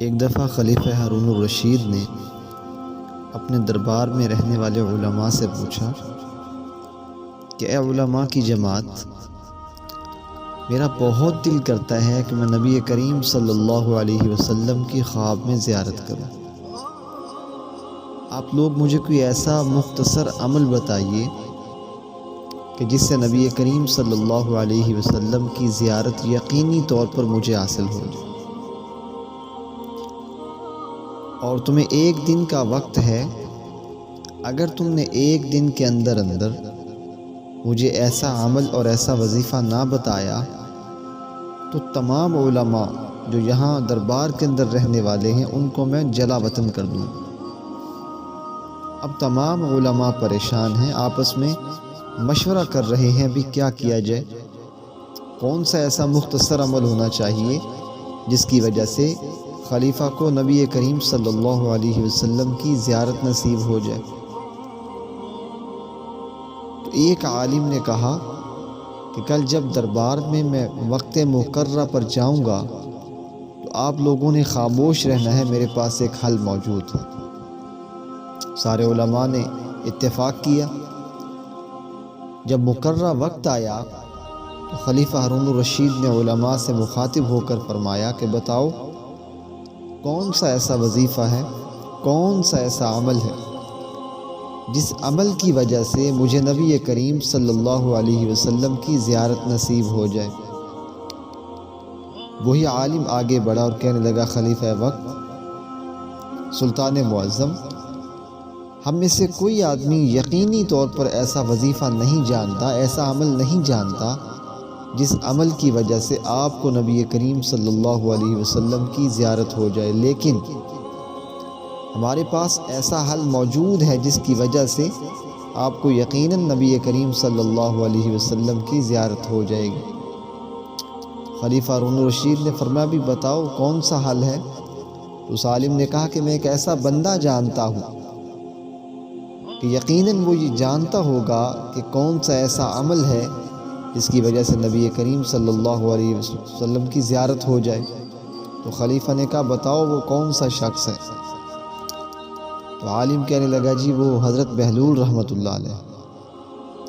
ایک دفعہ خلیفہ ہارون الرشید نے اپنے دربار میں رہنے والے علماء سے پوچھا کہ اے علماء کی جماعت، میرا بہت دل کرتا ہے کہ میں نبی کریم صلی اللہ علیہ وسلم کی خواب میں زیارت کروں۔ آپ لوگ مجھے کوئی ایسا مختصر عمل بتائیے کہ جس سے نبی کریم صلی اللہ علیہ وسلم کی زیارت یقینی طور پر مجھے حاصل ہو جائے، اور تمہیں ایک دن کا وقت ہے۔ اگر تم نے ایک دن کے اندر مجھے ایسا عمل اور ایسا وظیفہ نہ بتایا تو تمام علماء جو یہاں دربار کے اندر رہنے والے ہیں ان کو میں جلا وطن کر دوں۔ اب تمام علماء پریشان ہیں، آپس میں مشورہ کر رہے ہیں بھی کیا کیا جائے، کون سا ایسا مختصر عمل ہونا چاہیے جس کی وجہ سے خلیفہ کو نبی کریم صلی اللہ علیہ وسلم کی زیارت نصیب ہو جائے۔ تو ایک عالم نے کہا کہ کل جب دربار میں وقت مقررہ پر جاؤں گا تو آپ لوگوں نے خاموش رہنا ہے، میرے پاس ایک حل موجود ہے۔ سارے علماء نے اتفاق کیا۔ جب مقررہ وقت آیا تو خلیفہ ہارون الرشید نے علماء سے مخاطب ہو کر فرمایا کہ بتاؤ کون سا ایسا وظیفہ ہے، کون سا ایسا عمل ہے جس عمل کی وجہ سے مجھے نبی کریم صلی اللہ علیہ وسلم کی زیارت نصیب ہو جائے۔ وہی عالم آگے بڑھا اور کہنے لگا، خلیفہ وقت، سلطان معظم، ہم میں سے کوئی آدمی یقینی طور پر ایسا وظیفہ نہیں جانتا، ایسا عمل نہیں جانتا جس عمل کی وجہ سے آپ کو نبی کریم صلی اللہ علیہ وسلم کی زیارت ہو جائے، لیکن ہمارے پاس ایسا حل موجود ہے جس کی وجہ سے آپ کو یقیناً نبی کریم صلی اللہ علیہ وسلم کی زیارت ہو جائے گی۔ خلیفہ ہارون الرشید نے فرمایا بھی بتاؤ کون سا حل ہے؟ تو اس عالم نے کہا کہ میں ایک ایسا بندہ جانتا ہوں کہ یقیناً وہ یہ جانتا ہوگا کہ کون سا ایسا عمل ہے جس کی وجہ سے نبی کریم صلی اللہ علیہ وسلم کی زیارت ہو جائے۔ تو خلیفہ نے کہا بتاؤ وہ کون سا شخص ہے؟ تو عالم کہنے لگا جی وہ حضرت بہلول رحمۃ اللہ علیہ۔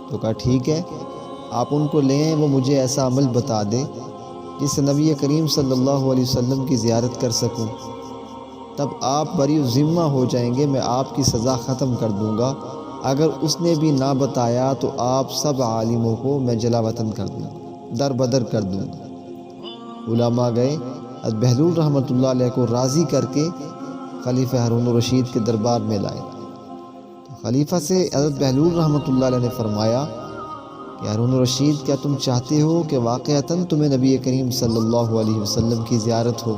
تو کہا ٹھیک ہے، آپ ان کو لیں، وہ مجھے ایسا عمل بتا دے جس سے نبی کریم صلی اللہ علیہ وسلم کی زیارت کر سکوں، تب آپ بری ذمہ ہو جائیں گے، میں آپ کی سزا ختم کر دوں گا۔ اگر اس نے بھی نہ بتایا تو آپ سب عالموں کو میں جلا وطن کر دوں گا، در بدر کر دوں گا۔ علماء گئے، حضرت بہلول رحمۃ اللہ علیہ کو راضی کر کے خلیفہ ہارون الرشید کے دربار میں لائے۔ خلیفہ سے حضرت بہلول رحمۃ اللہ علیہ نے فرمایا کہ ہارون الرشید، کیا تم چاہتے ہو کہ واقعتاً تمہیں نبی کریم صلی اللہ علیہ وسلم کی زیارت ہو؟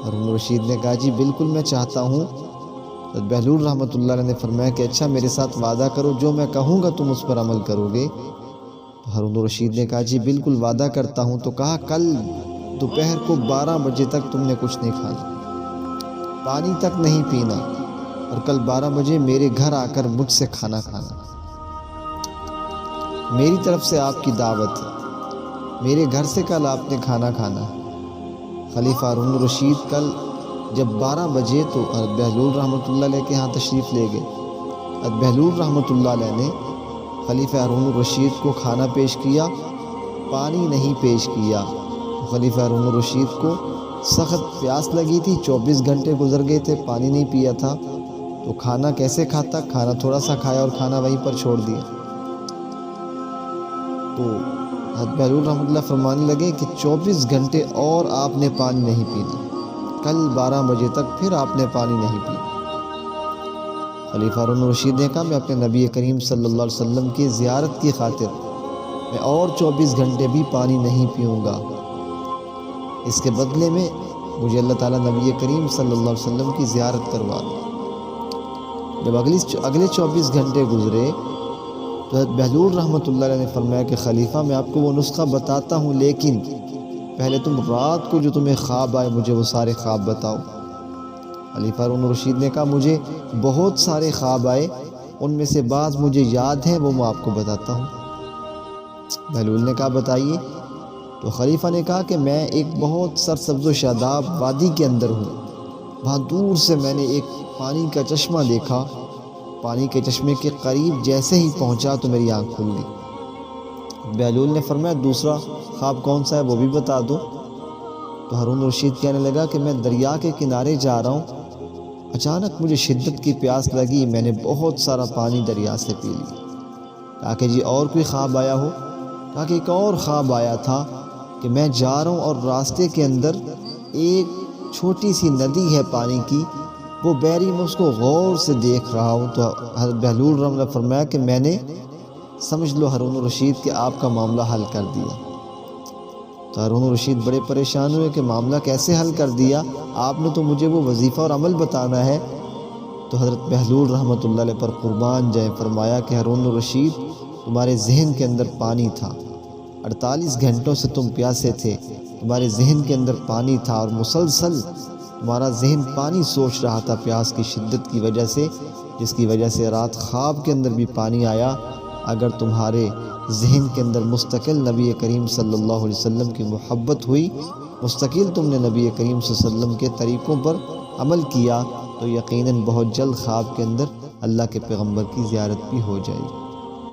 ہارون الرشید نے کہا جی بالکل میں چاہتا ہوں۔ حضرت بہلول رحمۃ اللہ علیہ نے فرمایا کہ اچھا میرے ساتھ وعدہ کرو، جو میں کہوں گا تم اس پر عمل کرو گے؟ تو ہارون الرشید نے کہا جی بالکل وعدہ کرتا ہوں۔ تو کہا کل دوپہر کو 12 بجے تک تم نے کچھ نہیں کھانا، پانی تک نہیں پینا، اور کل 12 بجے میرے گھر آ کر مجھ سے کھانا کھانا۔ میری طرف سے آپ کی دعوت ہے، میرے گھر سے کل آپ نے کھانا کھانا ہے۔ خلیفہ ہارون الرشید کل جب 12 بجے تو حضرت بہلول رحمۃ اللہ علیہ کے ہاں تشریف لے گئے۔ حضرت بہلول رحمۃ اللہ علیہ نے خلیفہ ہارون الرشید کو کھانا پیش کیا، پانی نہیں پیش کیا۔ خلیفہ ہارون الرشید کو سخت پیاس لگی تھی، 24 گھنٹے گزر گئے تھے، پانی نہیں پیا تھا، تو کھانا کیسے کھاتا؟ کھانا تھوڑا سا کھایا اور کھانا وہیں پر چھوڑ دیا۔ تو حضرت بہلول رحمۃ اللہ فرمانے لگے کہ 24 گھنٹے اور آپ نے پانی نہیں پینا، کل 12 بجے تک پھر آپ نے پانی نہیں پیا۔ خلیفہ ہارون الرشید نے کہا میں اپنے نبی کریم صلی اللہ علیہ وسلم کی زیارت کی خاطر میں اور 24 گھنٹے بھی پانی نہیں پیوں گا، اس کے بدلے میں مجھے اللہ تعالیٰ نبی کریم صلی اللہ علیہ وسلم کی زیارت کروا دے۔ جب اگلے 24 گھنٹے گزرے تو حضرت بہلول رحمۃ اللہ علیہ نے فرمایا کہ خلیفہ میں آپ کو وہ نسخہ بتاتا ہوں، لیکن پہلے تم رات کو جو تمہیں خواب آئے مجھے وہ سارے خواب بتاؤ۔ خلیفہ ہارون الرشید نے کہا مجھے بہت سارے خواب آئے، ان میں سے بعض مجھے یاد ہیں، وہ میں آپ کو بتاتا ہوں۔ بہلول نے کہا بتائیے۔ تو تو خلیفہ نے کہا کہ میں ایک بہت سرسبز و شاداب وادی کے اندر ہوں، وہاں دور سے میں نے ایک پانی کا چشمہ دیکھا، پانی کے چشمے کے قریب جیسے ہی پہنچا تو میری آنکھ کھل گئی۔ بہلول نے فرمایا دوسرا خواب کون سا ہے وہ بھی بتا دو۔ تو ہارون رشید کہنے لگا کہ میں دریا کے کنارے جا رہا ہوں، اچانک مجھے شدت کی پیاس لگی، میں نے بہت سارا پانی دریا سے پی لیا۔ کہا کہ جی اور کوئی خواب آیا ہو؟ کہا کہ ایک اور خواب آیا تھا کہ میں جا رہا ہوں اور راستے کے اندر ایک چھوٹی سی ندی ہے پانی کی، وہ بہہ رہی، میں اس کو غور سے دیکھ رہا ہوں۔ تو بہلول رحمہ نے فرمایا کہ میں نے سمجھ لو ہارون الرشید کہ آپ کا معاملہ حل کر دیا۔ تو ہارون الرشید بڑے پریشان ہوئے کہ معاملہ کیسے حل کر دیا، آپ نے تو مجھے وہ وظیفہ اور عمل بتانا ہے۔ تو حضرت بہلول رحمۃ اللہ علیہ پر قربان جائیں فرمایا کہ ہارون الرشید تمہارے ذہن کے اندر پانی تھا، 48 گھنٹوں سے تم پیاسے تھے، تمہارے ذہن کے اندر پانی تھا اور مسلسل تمہارا ذہن پانی سوچ رہا تھا پیاس کی شدت کی وجہ سے، جس کی وجہ سے رات خواب کے اندر بھی پانی آیا۔ اگر تمہارے ذہن کے اندر مستقل نبی کریم صلی اللہ علیہ وسلم کی محبت ہوئی، مستقل تم نے نبی کریم صلی اللہ علیہ وسلم کے طریقوں پر عمل کیا، تو یقیناً بہت جلد خواب کے اندر اللہ کے پیغمبر کی زیارت بھی ہو جائے گی۔